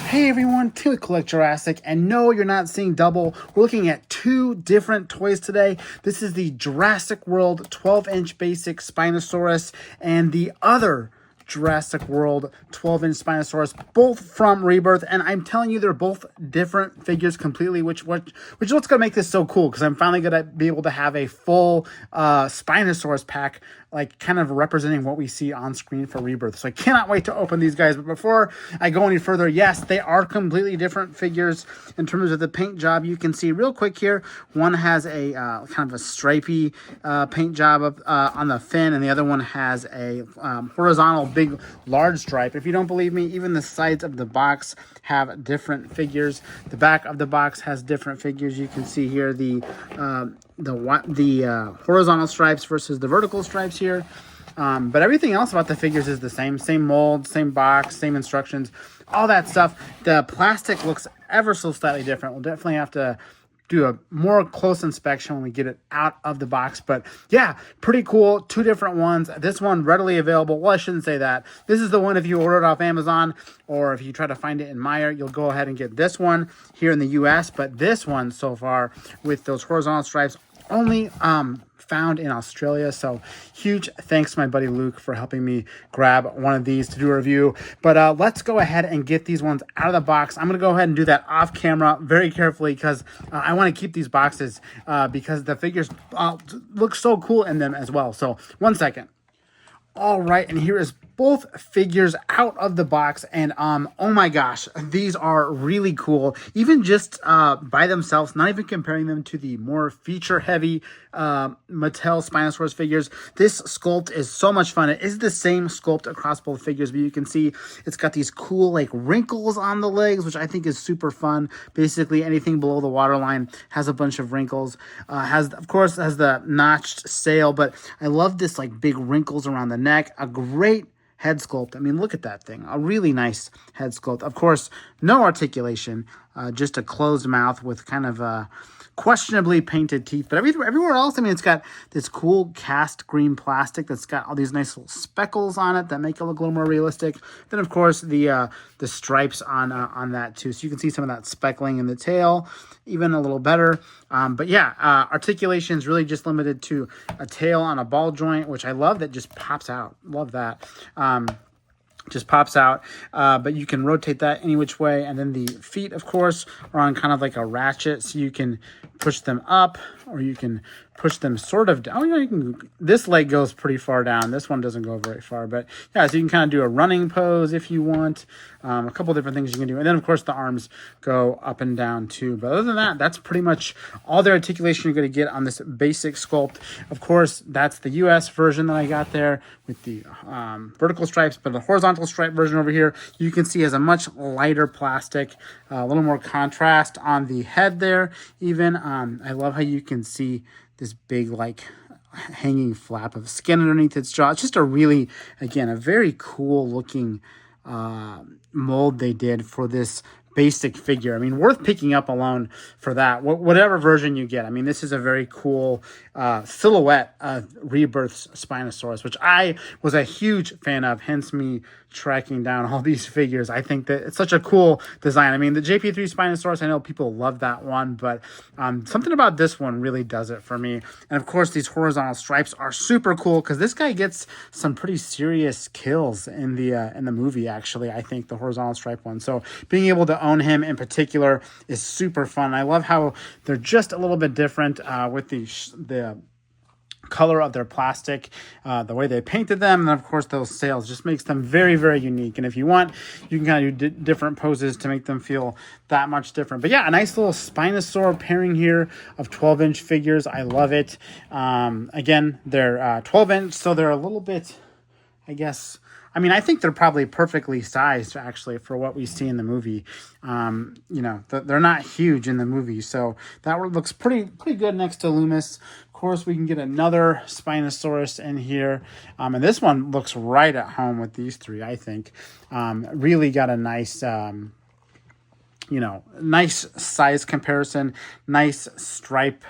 Hey everyone, Tim with Collect Jurassic, and no, you're not seeing double. We're looking at two different toys today. This is the Jurassic World 12-inch basic Spinosaurus and the other Jurassic World 12-inch Spinosaurus, both from Rebirth, and I'm telling you they're both different figures completely, which is what's going to make this so cool, because I'm finally going to be able to have a full Spinosaurus pack, like kind of representing what we see on screen for Rebirth. So I cannot wait to open these guys. But before I go any further, yes, they are completely different figures in terms of the paint job. You can see real quick here, one has a kind of a stripy paint job on the fin, and the other one has a horizontal big large stripe. If you don't believe me, even the sides of the box have different figures. The back of the box has different figures. You can see here the horizontal stripes versus the vertical stripes here. But everything else about the figures is the same mold, same box, same instructions, all that stuff. The plastic looks ever so slightly different. We'll definitely have to do a more close inspection when we get it out of the box. But yeah, pretty cool. Two different ones. This one readily available. Well, I shouldn't say that. This is the one if you order it off Amazon, or if you try to find it in Meijer, you'll go ahead and get this one here in the US. But this one so far with those horizontal stripes only found in Australia. So huge thanks to my buddy Luke for helping me grab one of these to do a review. But let's go ahead and get these ones out of the box. I'm going to go ahead and do that off camera very carefully, because I want to keep these boxes because the figures look so cool in them as well. So 1 second. All right, and here is both figures out of the box, and oh my gosh, these are really cool. Even just by themselves, not even comparing them to the more feature-heavy Mattel Spinosaurus figures. This sculpt is so much fun. It is the same sculpt across both figures, but you can see it's got these cool like wrinkles on the legs, which I think is super fun. Basically, anything below the waterline has a bunch of wrinkles. Of course, has the notched sail, but I love this like big wrinkles around the neck. A great head sculpt. I mean, look at that thing. A really nice head sculpt. Of course, no articulation, just a closed mouth with kind of questionably painted teeth. But everywhere else, I mean, it's got this cool cast green plastic that's got all these nice little speckles on it that make it look a little more realistic. Then, of course, the stripes on that too. So you can see some of that speckling in the tail, even a little better. But yeah, articulation is really just limited to a tail on a ball joint, which I love that just pops out. Love that. Just pops out, but you can rotate that any which way. And then the feet, of course, are on kind of like a ratchet, so you can push them up, or you can push them sort of down. Oh, you can. This leg goes pretty far down. This one doesn't go very far, but yeah, so you can kind of do a running pose if you want. A couple different things you can do, and then of course the arms go up and down too. But other than that, that's pretty much all the articulation you're going to get on this basic sculpt. Of course, that's the US version that I got there with the vertical stripes, but the horizontal stripe version over here, you can see has a much lighter plastic, a little more contrast on the head there. Even I love how you can see this big like hanging flap of skin underneath its jaw. It's just a really, again, a very cool looking mold they did for this basic figure. I mean, worth picking up alone for that, whatever version you get. I mean, this is a very cool silhouette of Rebirth's Spinosaurus, which I was a huge fan of, hence me tracking down all these figures. I think that it's such a cool design. I mean, the JP3 Spinosaurus, I know people love that one, but something about this one really does it for me. And of course, these horizontal stripes are super cool, because this guy gets some pretty serious kills in the movie, actually, I think, the horizontal stripe one. So being able to own him in particular is super fun. I love how they're just a little bit different with the color of their plastic, the way they painted them, and of course those sails just makes them very, very unique. And if you want, you can kind of do different poses to make them feel that much different. But yeah, a nice little Spinosaur pairing here of 12-inch figures. I love it. Again, they're 12-inch, so they're a little bit, I guess, I mean, I think they're probably perfectly sized, actually, for what we see in the movie. You know, they're not huge in the movie, so that looks pretty good next to Loomis. Of course, we can get another Spinosaurus in here, and this one looks right at home with these three, I think. Really got a nice you know, nice size comparison, nice stripe,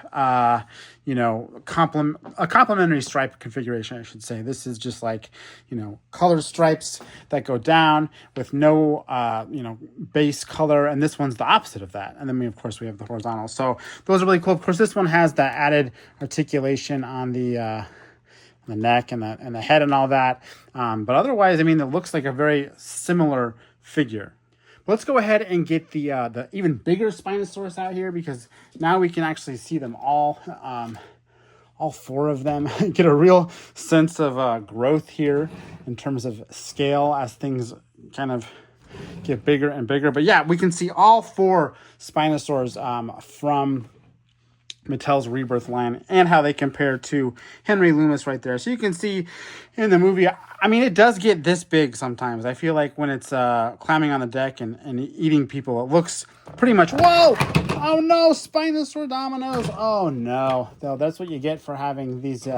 you know, complementary stripe configuration, I should say. This is just like, you know, colored stripes that go down with no, you know, base color. And this one's the opposite of that. And then of course, we have the horizontal. So those are really cool. Of course, this one has the added articulation on the neck and the head and all that. But otherwise, I mean, it looks like a very similar figure. Let's go ahead and get the even bigger Spinosaurus out here, because now we can actually see them all four of them. Get a real sense of growth here in terms of scale as things kind of get bigger and bigger. But yeah, we can see all four Spinosaurs from Mattel's Rebirth line and how they compare to Henry Loomis right there. So you can see in the movie, I mean, it does get this big sometimes. I feel like when it's climbing on the deck and eating people, it looks pretty much, whoa! Oh no, Spinosaur dominoes! Oh no. So that's what you get for having these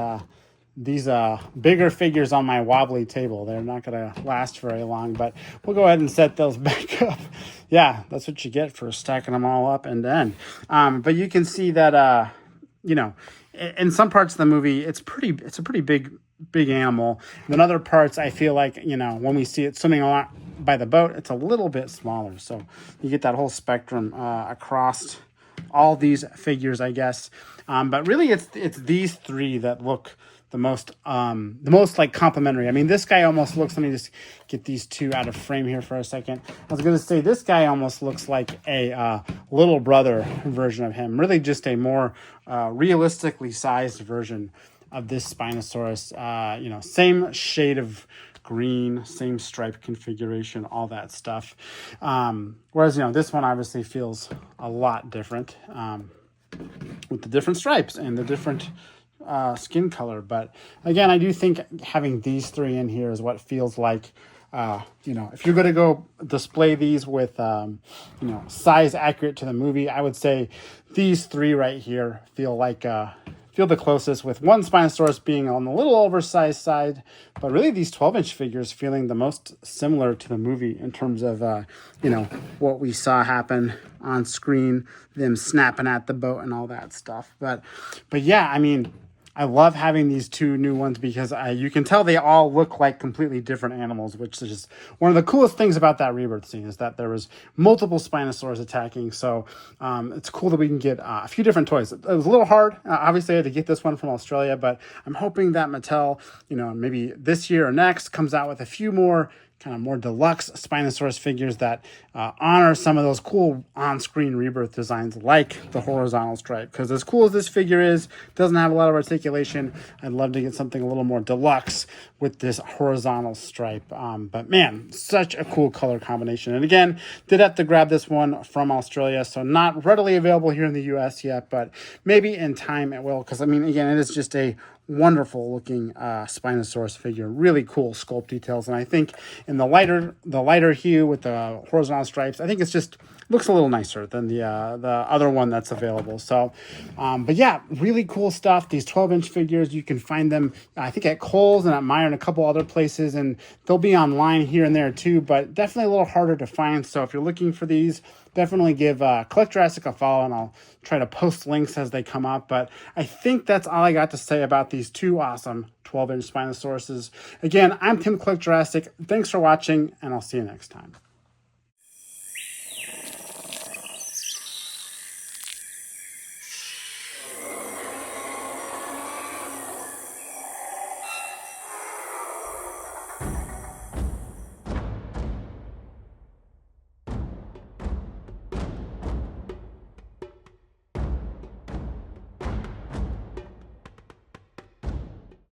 bigger figures on my wobbly table. They're not going to last very long, but we'll go ahead and set those back up. Yeah, that's what you get for stacking them all up end to end. But you can see that, you know, in some parts of the movie, it's a pretty big animal. And in other parts, I feel like, you know, when we see it swimming along by the boat, it's a little bit smaller. So you get that whole spectrum across all these figures, I guess. But really, it's these three that look the most like complementary. I mean, this guy almost looks, let me just get these two out of frame here for a second. I was going to say this guy almost looks like a little brother version of him, really just a more realistically sized version of this Spinosaurus. You know, same shade of green, same stripe configuration, all that stuff. Whereas, you know, this one obviously feels a lot different with the different stripes and the different skin color. But again, I do think having these three in here is what feels like, you know, if you're going to go display these with, you know, size accurate to the movie, I would say these three right here feel like, feel the closest, with one Spinosaurus being on the little oversized side, but really these 12-inch figures feeling the most similar to the movie in terms of, you know, what we saw happen on screen, them snapping at the boat and all that stuff. But yeah, I mean, I love having these two new ones because you can tell they all look like completely different animals, which is just one of the coolest things about that Rebirth scene, is that there was multiple Spinosaurs attacking. So it's cool that we can get a few different toys. It was a little hard. Obviously, I had to get this one from Australia, but I'm hoping that Mattel, you know, maybe this year or next comes out with a few more kind of more deluxe Spinosaurus figures that honor some of those cool on-screen Rebirth designs, like the horizontal stripe. Because as cool as this figure is, doesn't have a lot of articulation, I'd love to get something a little more deluxe with this horizontal stripe. But man, such a cool color combination. And again, did have to grab this one from Australia, so not readily available here in the US yet, but maybe in time it will. Because I mean, again, it is just a wonderful looking Spinosaurus figure. Really cool sculpt details, and I think in the lighter hue with the horizontal stripes, I think it's just looks a little nicer than the other one that's available. So, but yeah, really cool stuff. These 12-inch figures, you can find them, I think, at Kohl's and at Meijer and a couple other places, and they'll be online here and there too, but definitely a little harder to find. So if you're looking for these, definitely give Collect Jurassic a follow, and I'll try to post links as they come up. But I think that's all I got to say about these two awesome 12-inch Spinosauruses. Again, I'm Tim Collect Jurassic. Thanks for watching, and I'll see you next time.